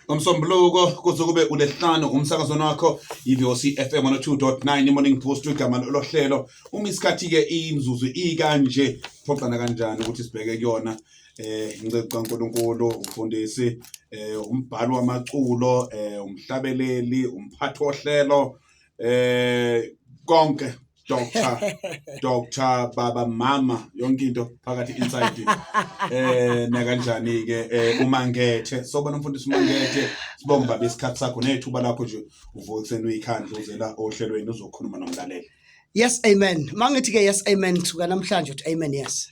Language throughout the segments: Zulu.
Umsombuluko kuzokube uLesihlanu umsakazweni wakho iVOC FM 102.9 Morning Post igama lohlelo uma isikhathi ke imzuzu ikanje phoxana kanjani ukuthi sibheke kuyona ngicela uNkulunkulu umfundisi umbhalo wamaculo umhlabeleli umphathi ohlelo konke Dr. Baba Mama yonke into phakathi inside na kanjani ke uMangethe sobona umfundisi uMangethe sibonga baba isikhathi sakho nethuba lakho nje uvukseni uyikhandla uzela ohlelweni uzokhuluma nomlaleli. Yes amen mangithi ke yes amen thuka namhlanje uthi amen yes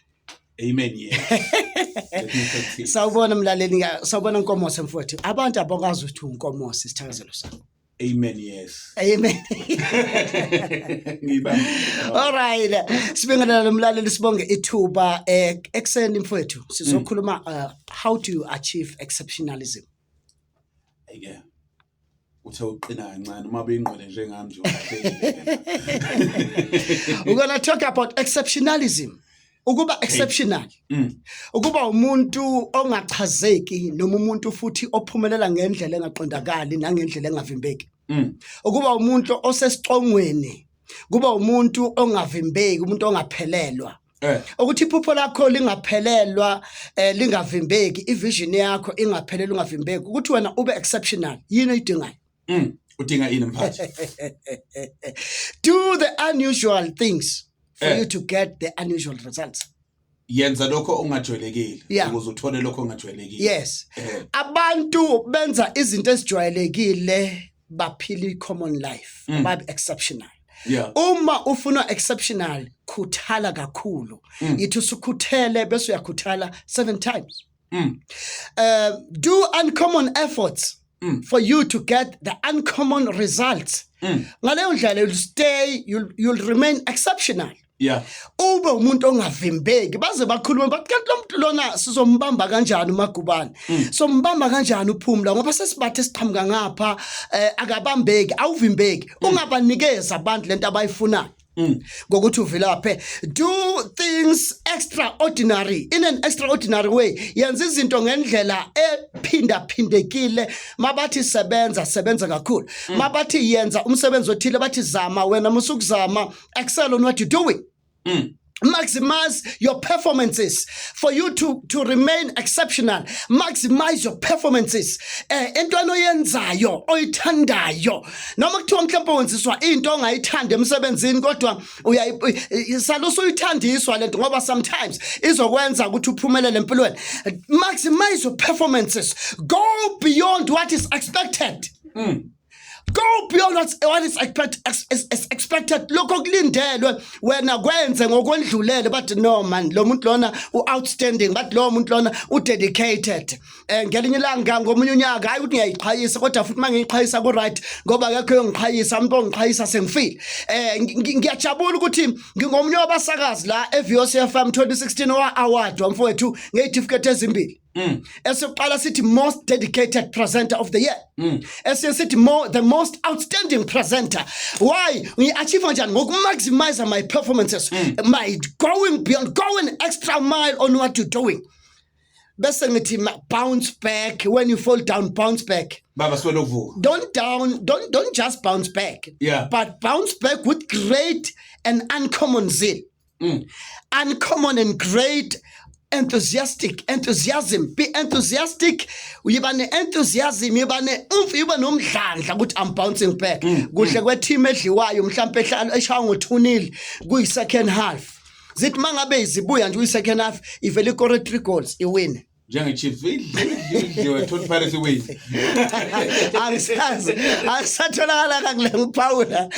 sawubona mlaleli sawubona Nkomosi mfowethu abantu abongazi ukuthi uNkomosi isithakazelo sakho. Amen yes. Amen. All right. Sibingelela nomlaleli sibonge ithuba ekseni mfowethu sizokhuluma how to achieve exceptionalism. Ake. Uthe uqina kancane uma beyinqole njengami nje We're going to talk about exceptionalism. Ukuba exceptional. Ukuba umuntu ongachazeki noma umuntu futhi ophumelela ngendlela engaqondakali nangendlela engavimbeki. Ukuba umuntu osesiqongweni. Kuba umuntu ongavimbeki, umuntu ongaphelelwa. Ukuthi iphupho lakho lingaphelelwa lingavimbeki, ivision yakho ingaphelelwa ungavimbeki. Ukuthi wena ube exceptional. Yini oyidingayo? Udinga ini mphathi? Do the unusual things. For you to get the unusual results. Yenza lokho ongajwayelekile ukuze uthole lokho ongajwayelekile. Yes. Abantu benza izinto ezijwayelekile baphila common life, babe exceptional. Uma ufuna exceptional, khuthala kakhulu. Ithi usukhuthele bese uyakhuthala 7 times. Do uncommon efforts for you to get the uncommon results. Ngaleyo ndlela you'll remain exceptional. Ube umuntu ongavimbeki baze bakhuluma bathi kanti lo muntu lona sizombamba kanjani uMagubane sombamba kanjani uPhumla ngoba sesibathe siqhamuka ngapha akabambeki awuvimbeki ungabanikeza abantu lento abayifunayo ngokuthi uvilaphe. Do things extraordinary in an extraordinary way. Yenza izinto ngendlela ephindaphindekile. Mabathi sebenza kakhulu. Mabathi yenza umsebenzi othile bathi zama wena musukuzama excel on what you're doing. Maximize your performances for you to remain exceptional. Maximize your performances. Entwana oyenzayo oyithandayo noma kuthiwa mhlawumbe wenziswa into ongayithanda emsebenzini kodwa saluso uyithandiswa lento ngoba sometimes izokwenza ukuthi uphumelele empilweni. Maximize your performances. Go beyond what is expected. Go beyond what is expected. Lokho kulindelwe wena kwenze ngokwendlulele but no man lo muntu lona outstanding but lo muntu lona udedicated. Ngelinye ilanga ngomunye unyaka hayi ukuthi ngiyayiqhayisa kodwa futhi mangiyiqhayisa ku right ngoba akekho engiqhayisa umuntu ongiqhayisa sengifile. Ngiyajabula ukuthi ngingomunye wabasakazi la eVOC FM 2016 owa award wamfowethu ngezitifiketi ezimbili. Esiqala sithi most dedicated presenter of the year. Sithi the most outstanding presenter. Why? We achieve njani ngoku maximize my performances, my going beyond, going extra mile on what you're doing. Bese ngithi bounce back when you fall down, bounce back. Baba siwela ukuvuka. Don't just bounce back. But bounce back with great and uncommon zeal. Uncommon and great enthusiasm. Be enthusiastic. Uyibane enthusiasm, uyibane uyiba nomdlandla ukuthi I'm bouncing back. Kuhle kweteam edliwayo mhlawumbe eshaya ngo2-0 kuyi second half. Zithi mangabe izibuya nje uyi second half ivele ikore 3 goals iwin. Njenge-Chiefs idliwe Tot Paris iwin. Asatholakala kakule ngiphawula.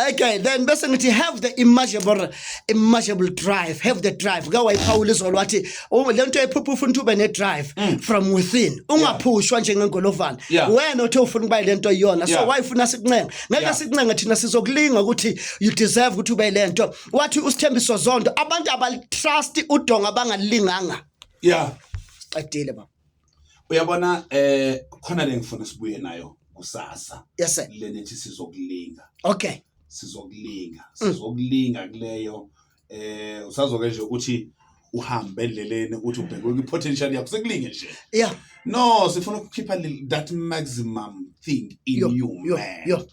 Okay, then bese ngithi have the immeasurable drive. Have the drive. Ka wayiphawula izolo wathi lento ephupha ufuna ukuthi ube ne drive from within. Ungaphushwa njengengolovana. Wena uthe ufuna ukuba lento iyona. So wayifuna sikuncenga. Ngeke sikuncenga thina sizokulinga ukuthi you deserve ukuthi ube lento. Wathi uSithembiso Zondo abantu abalitrust udonga bangalinganga. Adile baba. Uyabona khona le ngifuna sibuye nayo kusasa. Yes sir. Le nethi sizokulinga. Okay. Sizokulinga kuleyo usazoke nje ukuthi uhambe endleleni uthi ubheke potential yakho sekulinge nje. Yeah. No, sifuna ukukhipha that maximum thing in you, man.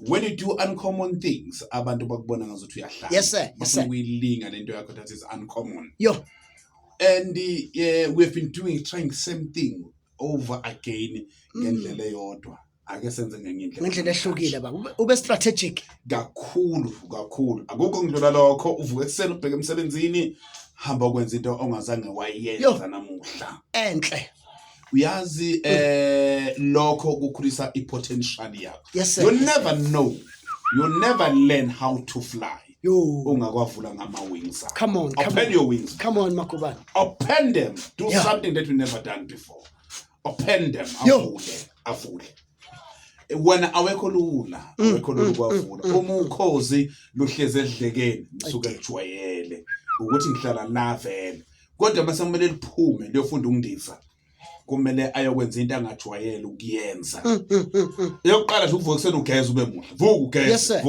When you do uncommon things, abantu bakubona ngazuthi uyahlala. Yes sir. Bafuna ukuyilinga lento yakho that is uncommon. Yo. And we've been trying the same thing over again ngendlela eyodwa. Ake senze ngenye indlela. Ngendlela ehlukile baba. Ube strategic. Kakhulu. Akukho ngidlula lokho uvuka ekseni ubheke emsebenzini hamba ukwenza into ongazange wayenza namuhla. Enhle. Uyazi lokho kukhulisa ipotential yakho. Yes sir. You never know. You never learn how to fly. Yo. Ungakwavula ngama wings. Come on. Open your wings. Come on Makubane. Open them. Do something that you never done before. Open them. Avule. Wena awekho lula kwavula. Uma ukhozi luhleze edlekeni nisuke ejwayele ukuthi ngihlala la vele. Kodwa mase kumele liphume liyofunda ungindisa. Kumele ayokwenza into angajwayele ukuyenza. Yokuqala nje uvuka ekseni ugeza ube muhle. Vuka ugeza,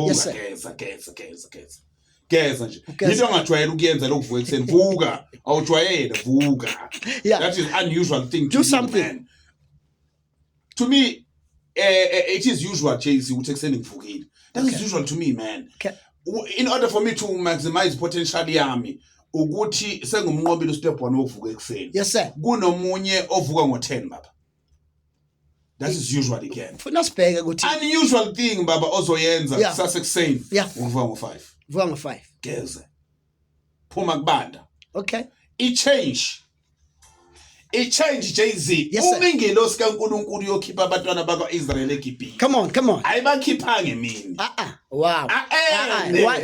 geza nje. Into angajwayele ukuyenza lokuvuka ekseni vuka. Awujwayele vuka. That is unusual thing to do something. Man. To me it is usual JC ukuthi ekseni ngivukile. That is usual to me, man. In order for me to maximize potential yami ukuthi sengumnqobile step 1 wokuvuka ekseni. Yes sir. Kunomunye ovuka ngo10 baba. That is usual again. Funa sibheke ukuthi unusual thing baba ozoyenza kusasa ekseni. Uvuka ngo5. Vuka ngo5. Geze. Phuma kubanda. Okay. I-change Jay-Z. Umingelosi kaNkulunkulu yokhipha abantwana bakwa-Israel eGibhithe. Come on. Ayibakhiphange mina. Wow. Why?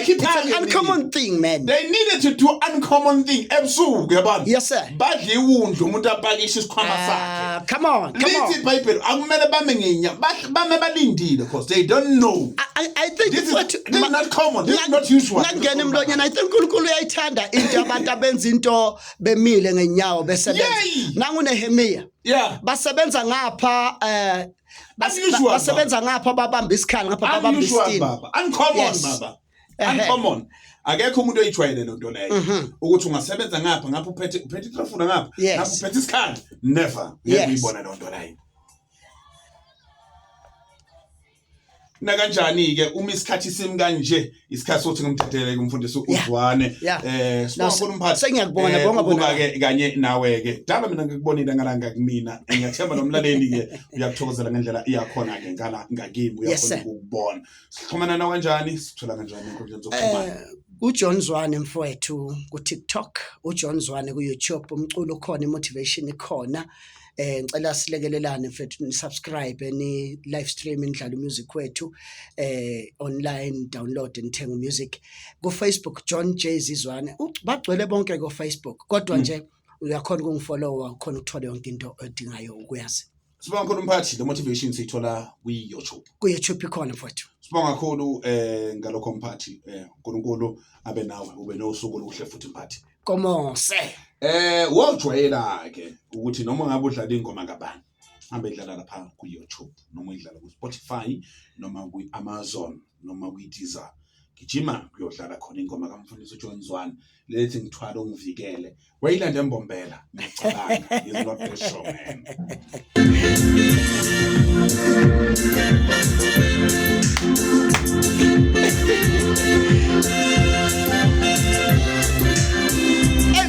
It's an uncommon thing, man. They needed to do uncommon thing ebusuku yabona. Yes sir. Badla iwundlu umuntu apakisha isikhwama sakhe. Come on. Lithi iBhayibheli akumele bame ngenya. Bame balindile because they don't know. I think this is not common. This is not usual. Ngangena emlonyeni I think uNkulunkulu uyayithanda into abantu abenza into bemile ngenyawo besebenza. Nangu Nehemiah. Basebenza ngapha basebenza ngapha babamba isikhali ngapha babamba isitini. Uncommon baba. Uncommon. Akekho umuntu oyijwayele lonto leyo. Ukuthi ungasebenza ngapha uphethe itrafuna ngapha uphethe isikhali. Never. Ngiyibona lonto leyo. Na kanjani ke uma isikhathi simi kanje isikhathi sokuthi ngimthetheleke umfundisi uZwane sibona umphathi sengiyakubona bonga ke kanye nawe ke dala mina ngikubonile ngalanga kumina ngiyathemba nomlaleli ke uyakuthokozela ngendlela iyakhona ke ngakimi uyakhona ukubona sixhumana nawe kanjani sithola kanjani inkundla zokuxhumana uJohn Zwane mfowethu ku TikTok uJohn Zwane ku YouTube umculo khona imotivation ikhona ngicela silekelelane mfethu ni subscribe ni live stream indlalo music wethu online download nithenga music ku Facebook John J Zwane bagcwele bonke ku Facebook kodwa nje uyakhona ukungifollowa khona ukuthola yonke into odingayo ukuyazi. Sibonga kakhulu mphathi le motivation siyithola ku YouTube. Ku YouTube ikhona mfowethu. Sibonga kakhulu ngalokho mphathi uNkulunkulu abe nawe ube nosuku oluhle futhi mphathi. Komose. Wajwayela ke ukuthi noma ngabe udlala ingoma ngabani hambe idlala lapha ku YouTube noma idlala ku Spotify noma ku Amazon noma ku Deezer gijima kuyodlala khona ingoma kaMfundisi uJohn Zwane lethi ngithwala ungivikele wayilanda embombela ngicabanga is not the show man.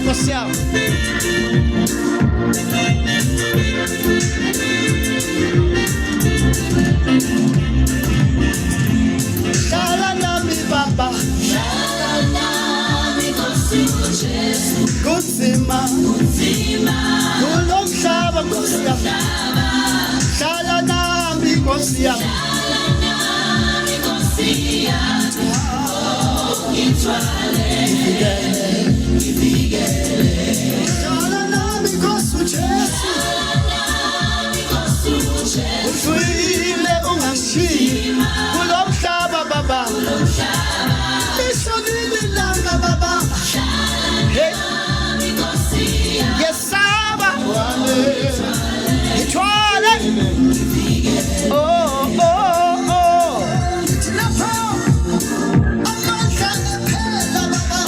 Social. Shalom Baba. Shalom Kutsima. Kulomhlaba Nkosi. Shalom Nkosi. Usuyile ungashima kulomhlaba baba Isonile langa baba Yesaba Itwale Oh Lapho Amandla phela baba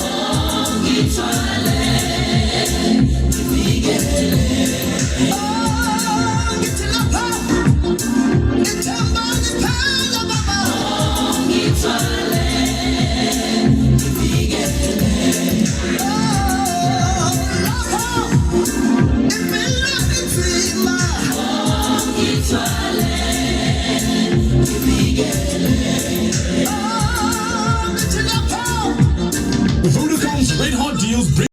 yeah.